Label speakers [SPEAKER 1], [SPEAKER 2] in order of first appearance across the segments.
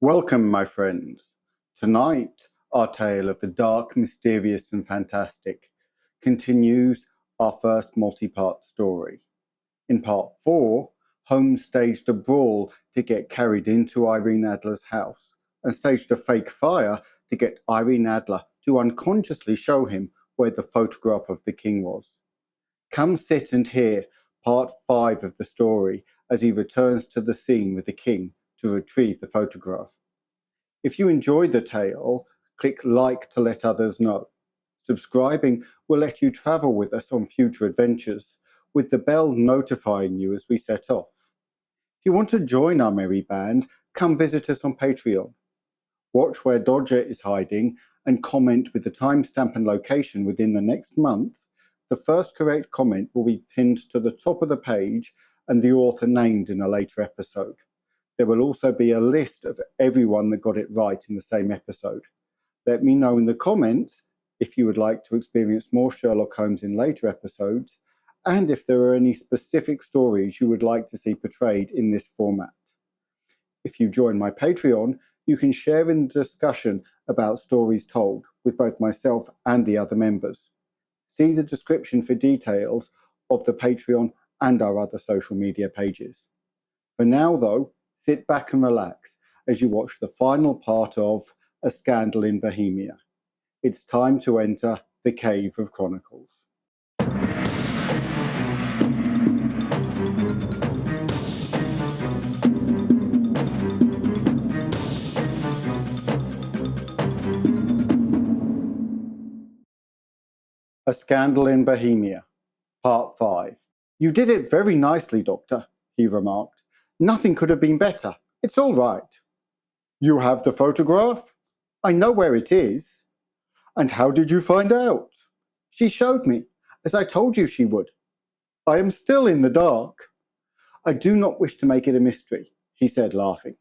[SPEAKER 1] Welcome, my friends. Tonight, our tale of the dark, mysterious, and fantastic continues our first multi-part story. In part 4, Holmes staged a brawl to get carried into Irene Adler's house and staged a fake fire to get Irene Adler to unconsciously show him where the photograph of the king was. Come sit and hear part 5 of the story as he returns to the scene with the king to retrieve the photograph. If you enjoyed the tale, click like to let others know. Subscribing will let you travel with us on future adventures, with the bell notifying you as we set off. If you want to join our merry band, come visit us on Patreon. Watch where Dodger is hiding and comment with the timestamp and location within the next month. The first correct comment will be pinned to the top of the page and the author named in a later episode. There will also be a list of everyone that got it right in the same episode. Let me know in the comments if you would like to experience more Sherlock Holmes in later episodes, and if there are any specific stories you would like to see portrayed in this format. If you join my Patreon, you can share in the discussion about stories told with both myself and the other members. See the description for details of the Patreon and our other social media pages. For now, though, sit back and relax as you watch the final part of A Scandal in Bohemia. It's time to enter the Cave of Chronicles. A Scandal in Bohemia, Part 5. You did it very nicely, Doctor, he remarked. Nothing could have been better. It's all right. You have the photograph? I know where it is. And how did you find out? She showed me, as I told you she would. I am still in the dark. I do not wish to make it a mystery, he said, laughing.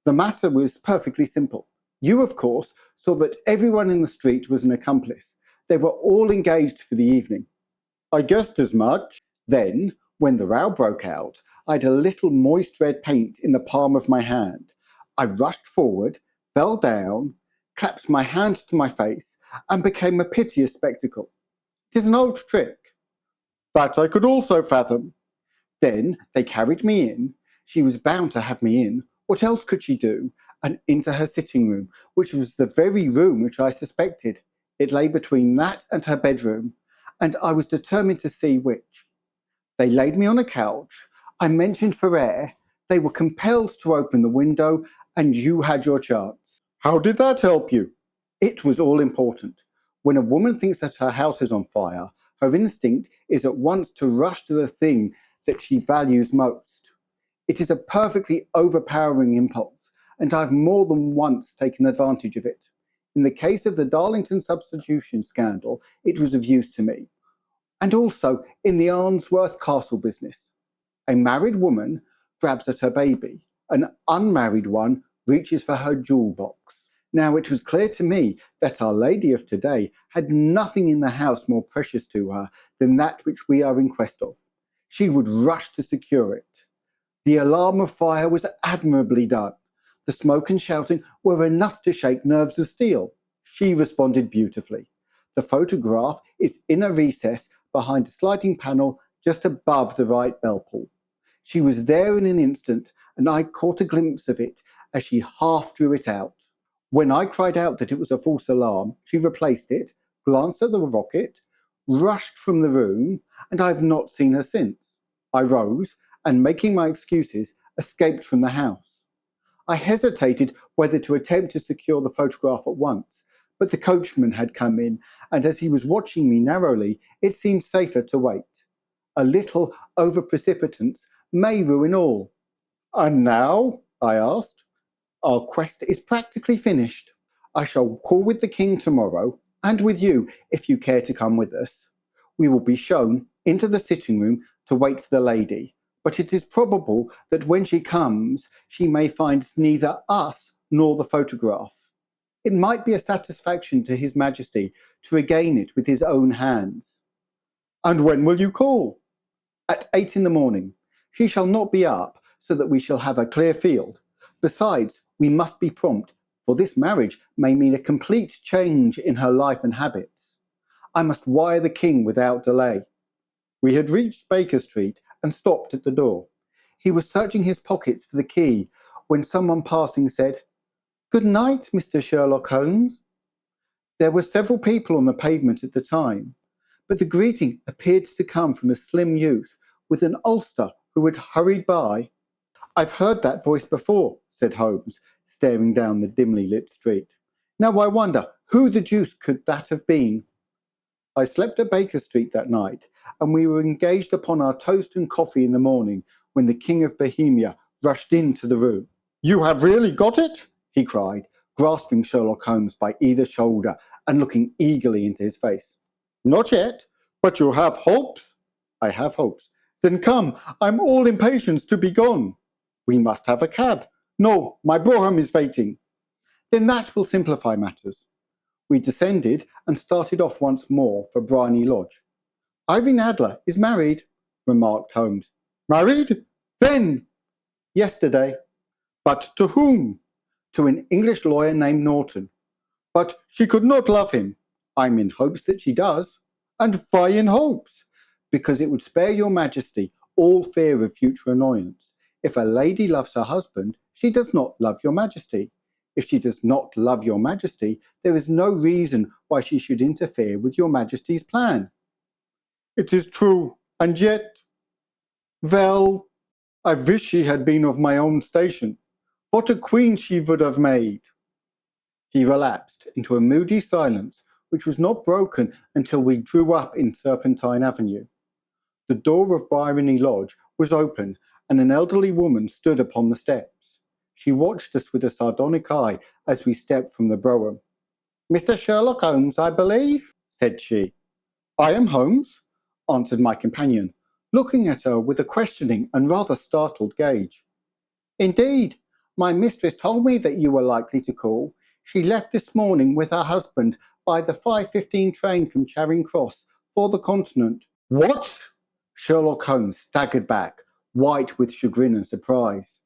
[SPEAKER 1] The matter was perfectly simple. You, of course, saw that everyone in the street was an accomplice. They were all engaged for the evening. I guessed as much. Then, when the row broke out, I had a little moist red paint in the palm of my hand. I rushed forward, fell down, clapped my hands to my face, and became a piteous spectacle. It is an old trick. That I could also fathom. Then they carried me in. She was bound to have me in. What else could she do? And into her sitting room, which was the very room which I suspected. It lay between that and her bedroom, and I was determined to see which. They laid me on a couch. I mentioned for air. They were compelled to open the window, and you had your chance. How did that help you? It was all important. When a woman thinks that her house is on fire, her instinct is at once to rush to the thing that she values most. It is a perfectly overpowering impulse, and I've more than once taken advantage of it. In the case of the Darlington substitution scandal, it was of use to me. And also in the Arnsworth Castle business. A married woman grabs at her baby. An unmarried one reaches for her jewel box. Now, it was clear to me that Our Lady of today had nothing in the house more precious to her than that which we are in quest of. She would rush to secure it. The alarm of fire was admirably done. The smoke and shouting were enough to shake nerves of steel. She responded beautifully. The photograph is in a recess behind a sliding panel just above the right bell pull. She was there in an instant, and I caught a glimpse of it as she half drew it out. When I cried out that it was a false alarm, she replaced it, glanced at the rocket, rushed from the room, and I have not seen her since. I rose, and making my excuses, escaped from the house. I hesitated whether to attempt to secure the photograph at once, but the coachman had come in, and as he was watching me narrowly, it seemed safer to wait. A little over-precipitance may ruin all. And now? I asked. Our quest is practically finished. I shall call with the king tomorrow, and with you, if you care to come with us. We will be shown into the sitting room to wait for the lady, but it is probable that when she comes, she may find neither us nor the photograph. It might be a satisfaction to His Majesty to regain it with his own hands. And when will you call? At 8 in the morning. She shall not be up, so that we shall have a clear field. Besides, We must be prompt, for this marriage may mean a complete change in her life and habits. I must wire the king without delay." We had reached Baker Street and stopped at the door. He was searching his pockets for the key when someone passing said, "Good night, Mr. Sherlock Holmes." There were several people on the pavement at the time, but the greeting appeared to come from a slim youth with an ulster who had hurried by. "I've heard that voice before," said Holmes, staring down the dimly lit street. "Now I wonder who the deuce could that have been?" I slept at Baker Street that night, and we were engaged upon our toast and coffee in the morning when the King of Bohemia rushed into the room. "You have really got it?" he cried, grasping Sherlock Holmes by either shoulder and looking eagerly into his face. "Not yet, but you have hopes?" "I have hopes." "Then come, I'm all impatience to be gone." "We must have a cab." "No, my brougham is waiting." "Then that will simplify matters." We descended and started off once more for Bryony Lodge. "Irene Adler is married," remarked Holmes. "Married? When?" "Yesterday." "But to whom?" "To an English lawyer named Norton." "But she could not love him." "I'm in hopes that she does." "And why in hopes?" "Because it would spare your Majesty all fear of future annoyance. If a lady loves her husband, she does not love your Majesty. If she does not love your Majesty, there is no reason why she should interfere with your Majesty's plan." "It is true, and yet—" "Well, I wish she had been of my own station. What a queen she would have made." He relapsed into a moody silence, which was not broken until we drew up in Serpentine Avenue. The door of Bryony Lodge was open, and an elderly woman stood upon the steps. She watched us with a sardonic eye as we stepped from the brougham. "Mr. Sherlock Holmes, I believe?" said she. "I am Holmes," answered my companion, looking at her with a questioning and rather startled gaze. "Indeed, my mistress told me that you were likely to call. She left this morning with her husband by the 5:15 train from Charing Cross for the Continent." "What?" Sherlock Holmes staggered back, white with chagrin and surprise.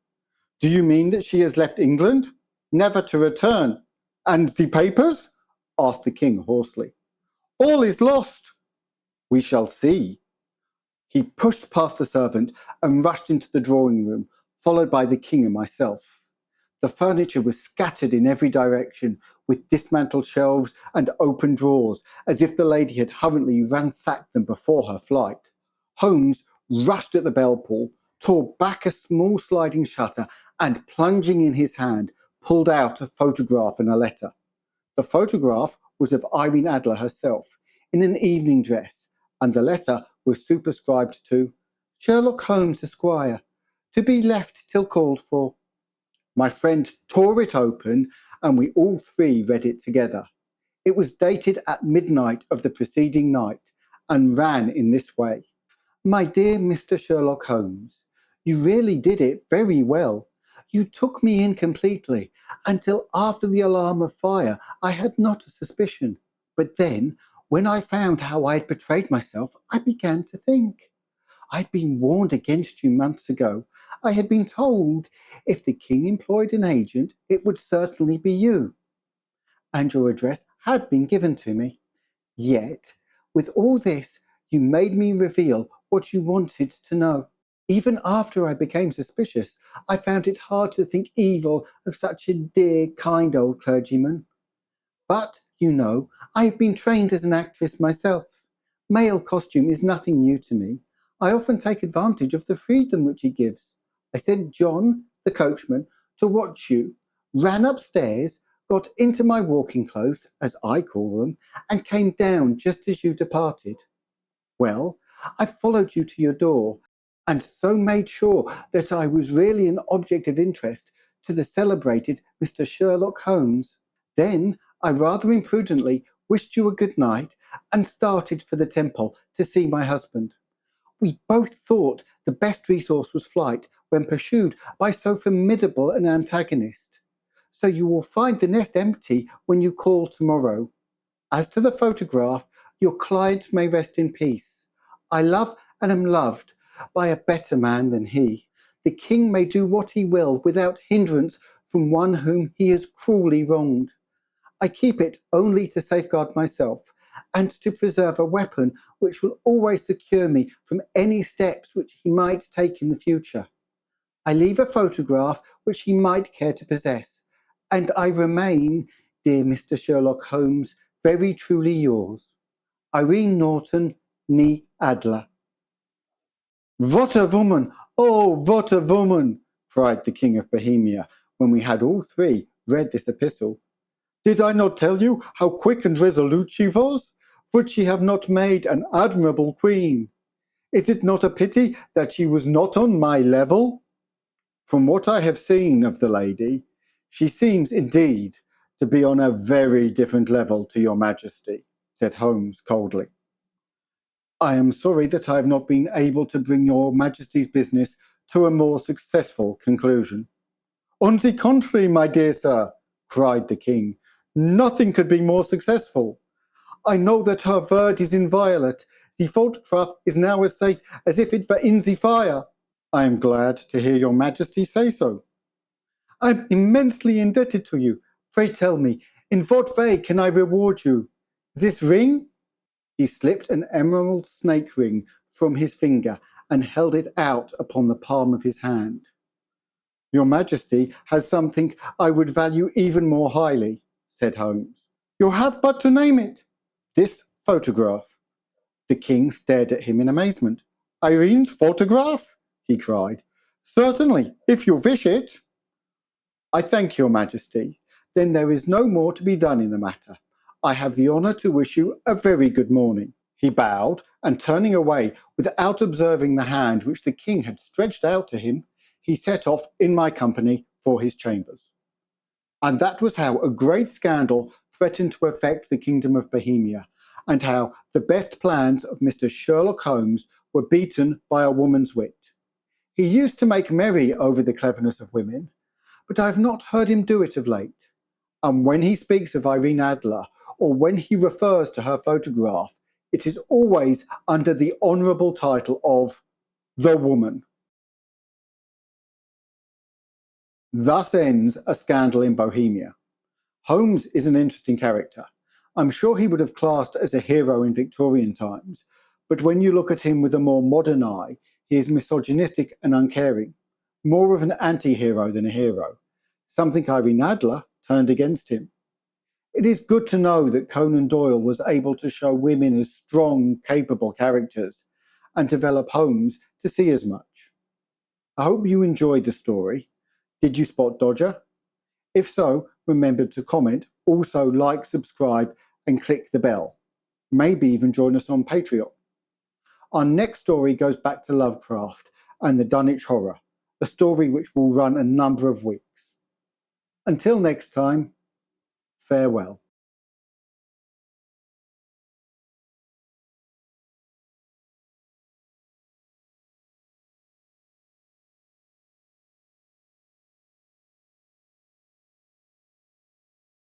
[SPEAKER 1] "Do you mean that she has left England, never to return? And the papers?" asked the king hoarsely. "All is lost." "We shall see." He pushed past the servant and rushed into the drawing room, followed by the king and myself. The furniture was scattered in every direction, with dismantled shelves and open drawers, as if the lady had hurriedly ransacked them before her flight. Holmes rushed at the bell pull, tore back a small sliding shutter, and plunging in his hand, pulled out a photograph and a letter. The photograph was of Irene Adler herself, in an evening dress, and the letter was superscribed to Sherlock Holmes, Esquire, to be left till called for. My friend tore it open, and we all three read it together. It was dated at midnight of the preceding night, and ran in this way. "My dear Mr. Sherlock Holmes, you really did it very well. You took me in completely. Until after the alarm of fire, I had not a suspicion. But then, when I found how I had betrayed myself, I began to think. I'd been warned against you months ago. I had been told if the king employed an agent, it would certainly be you. And your address had been given to me. Yet, with all this, you made me reveal what you wanted to know. Even after I became suspicious, I found it hard to think evil of such a dear, kind old clergyman. But, you know, I have been trained as an actress myself. Male costume is nothing new to me. I often take advantage of the freedom which he gives. I sent John, the coachman, to watch you, ran upstairs, got into my walking clothes, as I call them, and came down just as you departed. Well, I followed you to your door, and so made sure that I was really an object of interest to the celebrated Mr. Sherlock Holmes. Then I rather imprudently wished you a good night and started for the temple to see my husband. We both thought the best resource was flight when pursued by so formidable an antagonist. So you will find the nest empty when you call tomorrow. As to the photograph, your client may rest in peace. I love and am loved by a better man than he. The king may do what he will without hindrance from one whom he has cruelly wronged. I keep it only to safeguard myself and to preserve a weapon which will always secure me from any steps which he might take in the future. I leave a photograph which he might care to possess, and I remain, dear Mr. Sherlock Holmes, very truly yours, Irene Norton, nee Adler. What a woman! Oh, what a woman! Cried the King of Bohemia, when we had all three read this epistle. Did I not tell you how quick and resolute she was? Would she have not made an admirable queen? Is it not a pity that she was not on my level? From what I have seen of the lady, she seems indeed to be on a very different level to your Majesty, said Holmes coldly. I am sorry that I have not been able to bring your Majesty's business to a more successful conclusion. On the contrary, my dear sir, cried the king, nothing could be more successful. I know that her word is inviolate. The photograph is now as safe as if it were in the fire. I am glad to hear your Majesty say so. I am immensely indebted to you. Pray tell me, in what way can I reward you? This ring? He slipped an emerald snake ring from his finger and held it out upon the palm of his hand. Your Majesty has something I would value even more highly, said Holmes. You'll have but to name it. This photograph. The king stared at him in amazement. Irene's photograph? He cried. Certainly, if you wish it. I thank your Majesty. Then there is no more to be done in the matter. I have the honour to wish you a very good morning. He bowed, and turning away without observing the hand which the king had stretched out to him, he set off in my company for his chambers. And that was how a great scandal threatened to affect the kingdom of Bohemia, and how the best plans of Mr. Sherlock Holmes were beaten by a woman's wit. He used to make merry over the cleverness of women, but I have not heard him do it of late. And when he speaks of Irene Adler, or when he refers to her photograph, it is always under the honourable title of the woman. Thus ends A Scandal in Bohemia. Holmes is an interesting character. I'm sure he would have classed as a hero in Victorian times, but when you look at him with a more modern eye, he is misogynistic and uncaring, more of an anti-hero than a hero, something Irene Adler turned against him. It is good to know that Conan-Doyle was able to show women as strong, capable characters, and develop Holmes to see as much. I hope you enjoyed the story. Did you spot Dodger? If so, remember to comment, also like, subscribe, and click the bell. Maybe even join us on Patreon. Our next story goes back to Lovecraft and the Dunwich Horror, a story which will run a number of weeks. Until next time, farewell.